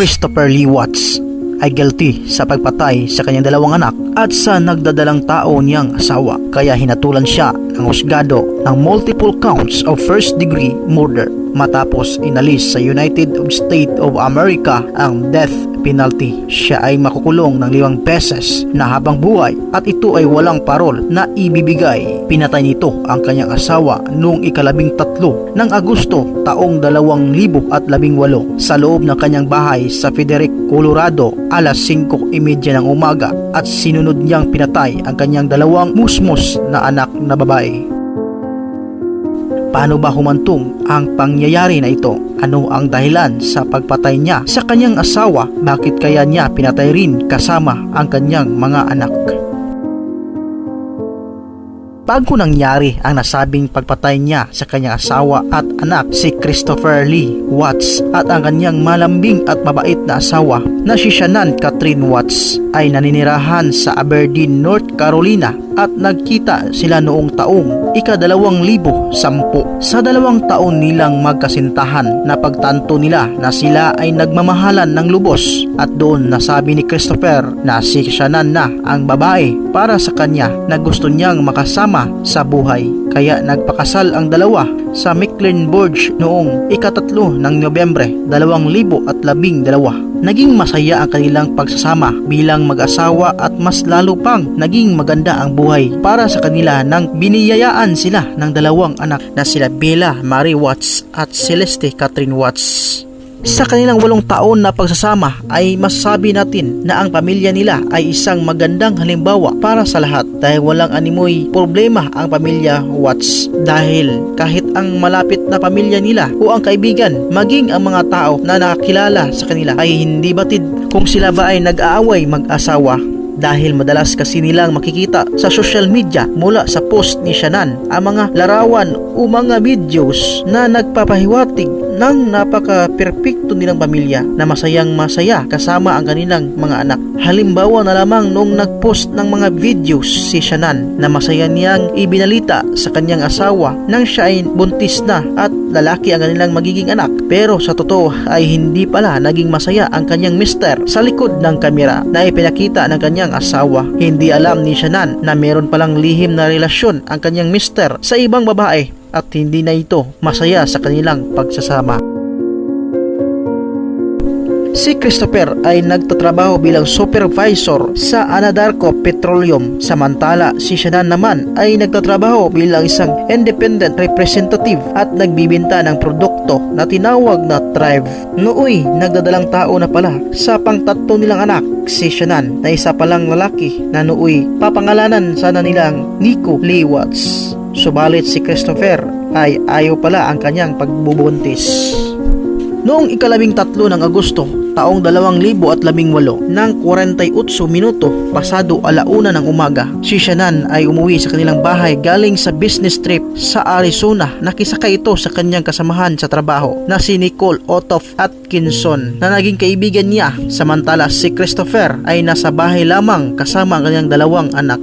Christopher Lee Watts ay guilty sa pagpatay sa kanyang dalawang anak at sa nagdadalang tao niyang asawa, kaya hinatulan siya ng husgado ng multiple counts of first-degree murder matapos inalis sa United States of America ang death penalty. Siya ay makukulong ng 5 beses na habang buhay at ito ay walang parol na ibibigay. Pinatay nito ang kanyang asawa noong ika-13 ng Agosto taong 2018 sa loob ng kanyang bahay sa Frederick, Colorado alas 5:30 ng umaga at sinunod niyang pinatay ang kanyang 2 musmos na anak na babae. Paano ba humantong ang pangyayari na ito? Ano ang dahilan sa pagpatay niya sa kanyang asawa? Bakit kaya niya pinatay rin kasama ang kanyang mga anak? Bago nangyari ang nasabing pagpatay niya sa kanyang asawa at anak, si Christopher Lee Watts at ang kanyang malambing at mabait na asawa na si Shannon Catherine Watts ay naninirahan sa Aberdeen, North Carolina at nagkita sila noong taong ika-2010. Sa 2 taon nilang magkasintahan, napagtanto nila na sila ay nagmamahalan ng lubos at doon nasabi ni Christopher na si Shannon na ang babae para sa kanya na gusto niyang makasama sa buhay. Kaya nagpakasal ang dalawa sa Mecklenburg noong ika-3 ng Nobyembre 2012. Naging masaya ang kanilang pagsasama bilang mag-asawa at mas lalo pang naging maganda ang buhay para sa kanila nang biniyayaan sila ng 2 anak na sila Bella Marie Watts at Celeste Catherine Watts. Sa kanilang 8 taon na pagsasama ay masasabi natin na ang pamilya nila ay isang magandang halimbawa para sa lahat dahil walang animoy problema ang pamilya Watts, dahil kahit ang malapit na pamilya nila o ang kaibigan maging ang mga tao na nakakilala sa kanila ay hindi batid kung sila ba ay nag-aaway mag-asawa, dahil madalas kasi nilang makikita sa social media mula sa post ni Shannon ang mga larawan o mga videos na nagpapahiwatig ng napaka-perpekto nilang pamilya na masayang masaya kasama ang kanilang mga anak. Halimbawa na lamang noong nagpost ng mga videos si Shannon na masaya niyang ibinalita sa kanyang asawa nang siya ay buntis na at lalaki ang kanilang magiging anak, pero sa totoo ay hindi pala naging masaya ang kanyang mister sa likod ng kamera na ipinakita ng kanyang asawa. Hindi alam ni Shannon na meron palang lihim na relasyon ang kanyang mister sa ibang babae at hindi na ito masaya sa kanilang pagsasama. Si Christopher ay nagtatrabaho bilang supervisor sa Anadarko Petroleum, samantala si Shannon naman ay nagtatrabaho bilang isang independent representative at nagbibenta ng produkto na tinawag na Thrive. Nooy, nagdadalang tao na pala sa pang-3 nilang anak si Shannon na isa palang lalaki na nooy papangalanan sana nilang Nico Lee Watts. Subalit si Christopher ay ayaw pala ang kanyang pagbubuntis. Noong ika-13 ng Agosto taong 2018 ng 48 minuto pasado 1:00 ng umaga, si Shannon ay umuwi sa kanilang bahay galing sa business trip sa Arizona. Nakisakay ito sa kanyang kasamahan sa trabaho na si Nicole Otoff Atkinson na naging kaibigan niya, samantala si Christopher ay nasa bahay lamang kasama ang kanyang 2 anak.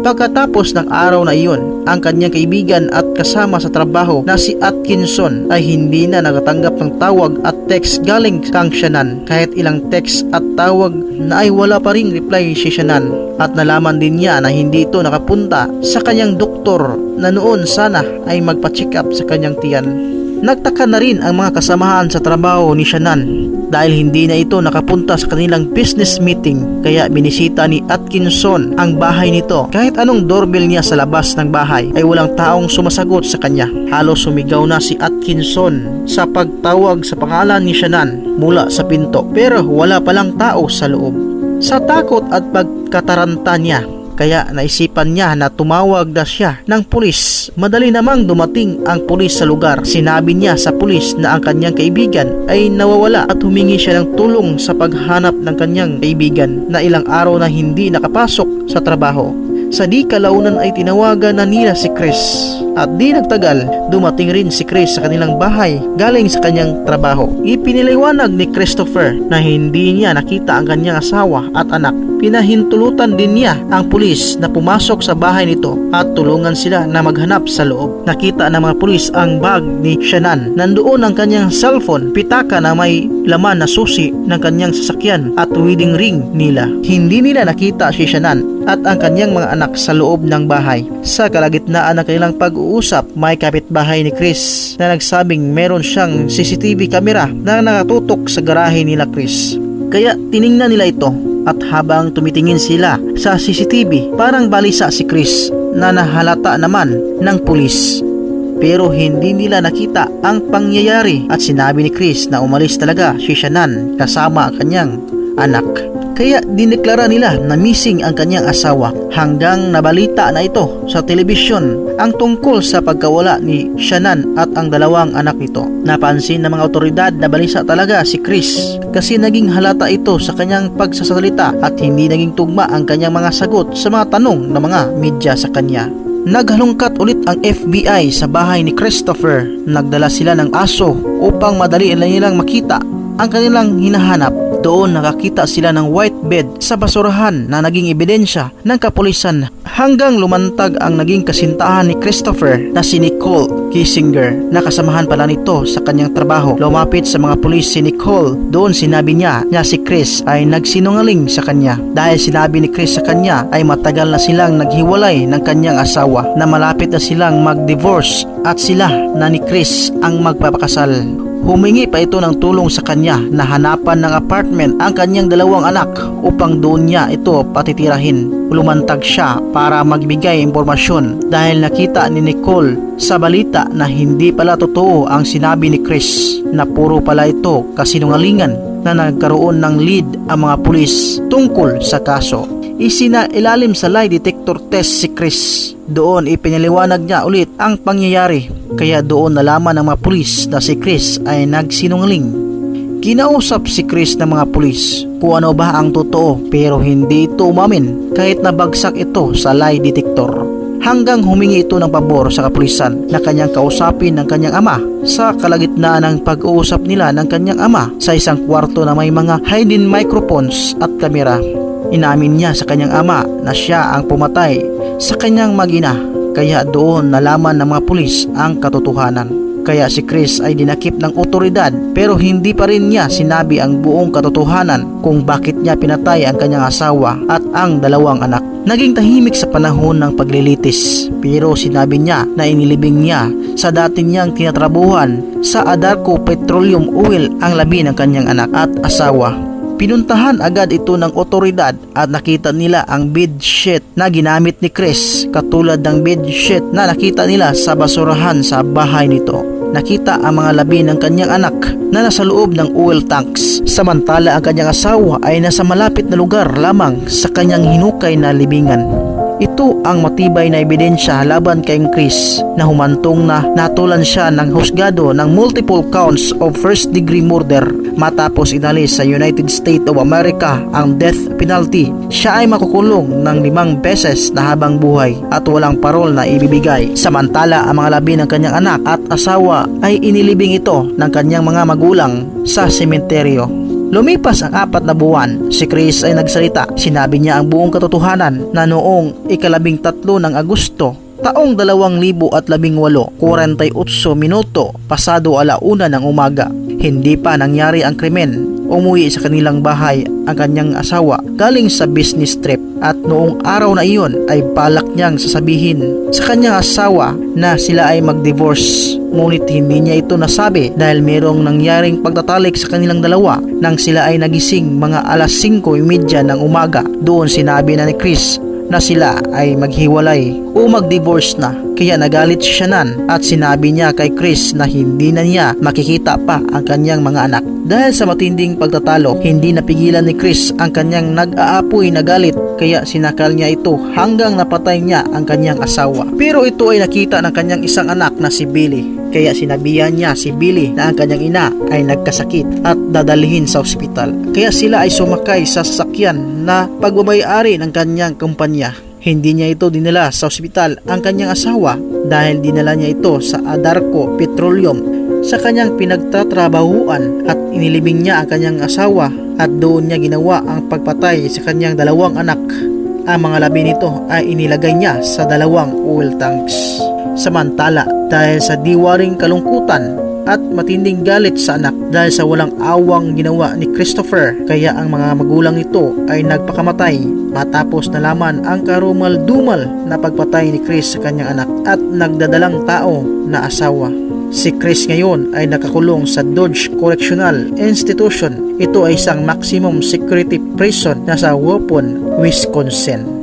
Pagkatapos ng araw na iyon, ang kanyang kaibigan at kasama sa trabaho na si Atkinson ay hindi na nakatanggap ng tawag at text galing kang Shannon. Kahit ilang text at tawag na ay wala pa ring reply si Shannon, at nalaman din niya na hindi ito nakapunta sa kanyang doktor na noon sana ay magpa-check up sa kanyang tiyan. Nagtaka na rin ang mga kasamahan sa trabaho ni Shannon dahil hindi na ito nakapunta sa kanilang business meeting, kaya binisita ni Atkinson ang bahay nito. Kahit anong doorbell niya sa labas ng bahay ay walang taong sumasagot sa kanya. Halos sumigaw na si Atkinson sa pagtawag sa pangalan ni Shannon mula sa pinto, pero wala palang tao sa loob. Sa takot at pagkataranta niya, kaya naisipan niya na tumawag na siya ng pulis. Madali namang dumating ang pulis sa lugar. Sinabi niya sa pulis na ang kanyang kaibigan ay nawawala at humingi siya ng tulong sa paghanap ng kanyang kaibigan na ilang araw na hindi nakapasok sa trabaho. Sa di kalaunan ay tinawagan na nila si Chris At di nagtagal, dumating rin si Chris sa kanilang bahay galing sa kanyang trabaho. Ipiniliwanag ni Christopher na hindi niya nakita ang kanyang asawa at anak. Pinahintulutan din niya ang pulis na pumasok sa bahay nito at tulungan sila na maghanap sa loob. Nakita ng mga pulis ang bag ni Shannan. Nandoon ang kanyang cellphone, pitaka na may laman na susi ng kanyang sasakyan at wedding ring nila. Hindi nila nakita si Shannan at ang kanyang mga anak sa loob ng bahay. Sa kalagitnaan ng kanilang pag-uusap, may kapitbahay ni Chris na nagsabing meron siyang CCTV camera na nakatutok sa garahe nila Chris. Kaya tiningnan nila ito at habang tumitingin sila sa CCTV, parang balisa si Chris na nahalata naman ng pulis. Pero hindi nila nakita ang pangyayari at sinabi ni Chris na umalis talaga si Shannan kasama ang kanyang anak. Kaya dineklara nila na missing ang kanyang asawa hanggang nabalita na ito sa telebisyon ang tungkol sa pagkawala ni Shannan at ang dalawang anak nito. Napansin ng mga otoridad na balisa talaga si Chris kasi naging halata ito sa kanyang pagsasalita at hindi naging tugma ang kanyang mga sagot sa mga tanong ng mga media sa kanya. Naghalungkat ulit ang FBI sa bahay ni Christopher. Nagdala sila ng aso upang madali nilang makita ang kanilang hinahanap. Doon nakakita sila ng white bed sa basurahan na naging ebidensya ng kapulisan hanggang lumantag ang naging kasintahan ni Christopher na si Nicole Kissinger. Nakasamahan pala nito sa kanyang trabaho. Lumapit sa mga pulis si Nicole. Doon sinabi niya na si Chris ay nagsinungaling sa kanya dahil sinabi ni Chris sa kanya ay matagal na silang naghiwalay ng kanyang asawa na malapit na silang mag-divorce at sila na ni Chris ang magpapakasal. Humingi pa ito ng tulong sa kanya na hanapan ng apartment ang kanyang dalawang anak upang doon niya ito patitirahin. Lumantag siya para magbigay impormasyon dahil nakita ni Nicole sa balita na hindi pala totoo ang sinabi ni Chris, na puro pala ito kasinungalingan na nagkaroon ng lead ang mga pulis tungkol sa kaso. Isinailalim sa lie detector test si Chris. Doon ipinaliwanag niya ulit ang pangyayari. Kaya doon nalaman ng mga pulis na si Chris ay nagsinungaling. Kinausap si Chris ng mga pulis kung ano ba ang totoo pero hindi ito umamin kahit nabagsak ito sa lie detector. Hanggang humingi ito ng pabor sa kapulisan na kanyang kausapin ng kanyang ama sa kalagitnaan ng pag-uusap nila ng kanyang ama sa isang kwarto na may mga hidden microphones at kamera. Inamin niya sa kanyang ama na siya ang pumatay sa kanyang mag-ina, kaya doon nalaman ng mga pulis ang katotohanan. Kaya si Chris ay dinakip ng otoridad pero hindi pa rin niya sinabi ang buong katotohanan kung bakit niya pinatay ang kanyang asawa at ang dalawang anak. Naging tahimik sa panahon ng paglilitis pero sinabi niya na inilibing niya sa dati niyang tinatrabuhan sa Adarco Petroleum Oil ang labi ng kanyang anak at asawa. Pinuntahan agad ito ng otoridad at nakita nila ang bedsheet na ginamit ni Chris katulad ng bedsheet na nakita nila sa basurahan sa bahay nito. Nakita ang mga labi ng kanyang anak na nasa loob ng oil tanks, samantala ang kanyang asawa ay nasa malapit na lugar lamang sa kanyang hinukay na libingan. Ito ang matibay na ebidensya laban kay Chris na humantong na natulan siya ng husgado ng multiple counts of first degree murder matapos inalis sa United States of America ang death penalty. Siya ay makukulong ng 5 beses na habang buhay at walang parol na ibibigay. Samantala ang mga labi ng kanyang anak at asawa ay inilibing ito ng kanyang mga magulang sa sementeryo. Lumipas ang 4 na buwan, si Chris ay nagsalita. Sinabi niya ang buong katotohanan na noong 13 ng Agosto, taong 2018, 48 minuto, pasado 1:00 ng umaga. Hindi pa nangyari ang krimen. Umuwi sa kanilang bahay ang kanyang asawa galing sa business trip at noong araw na iyon ay balak niyang sasabihin sa kanyang asawa na sila ay mag-divorce. Ngunit hindi niya ito nasabi dahil merong nangyaring pagtatalik sa kanilang dalawa nang sila ay nagising mga 5:30 ng umaga. Doon sinabi na ni Chris na sila ay maghiwalay o mag-divorce na. Kaya nagalit si Shannan at sinabi niya kay Chris na hindi na niya makikita pa ang kanyang mga anak. Dahil sa matinding pagtatalo, hindi napigilan ni Chris ang kanyang nag-aapoy na galit kaya sinakal niya ito hanggang napatay niya ang kanyang asawa. Pero ito ay nakita ng kanyang isang anak na si Billy. Kaya sinabihan niya si Billy na ang kanyang ina ay nagkasakit at dadalhin sa ospital. Kaya sila ay sumakay sa sasakyan na pagbabayari ng kanyang kumpanya. Hindi niya ito dinala sa ospital ang kanyang asawa dahil dinala niya ito sa Adarko Petroleum sa kanyang pinagtatrabahuan at inilibing niya ang kanyang asawa at doon niya ginawa ang pagpatay sa kanyang dalawang anak. Ang mga labi nito ay inilagay niya sa dalawang oil tanks. Samantala, dahil sa diwaring kalungkutan at matinding galit sa anak dahil sa walang awang ginawa ni Christopher, kaya ang mga magulang nito ay nagpakamatay matapos nalaman ang karumal-dumal na pagpatay ni Chris sa kanyang anak at nagdadalang tao na asawa. Si Chris ngayon ay nakakulong sa Dodge Correctional Institution. Ito ay isang maximum security prison na sa Waupun, Wisconsin.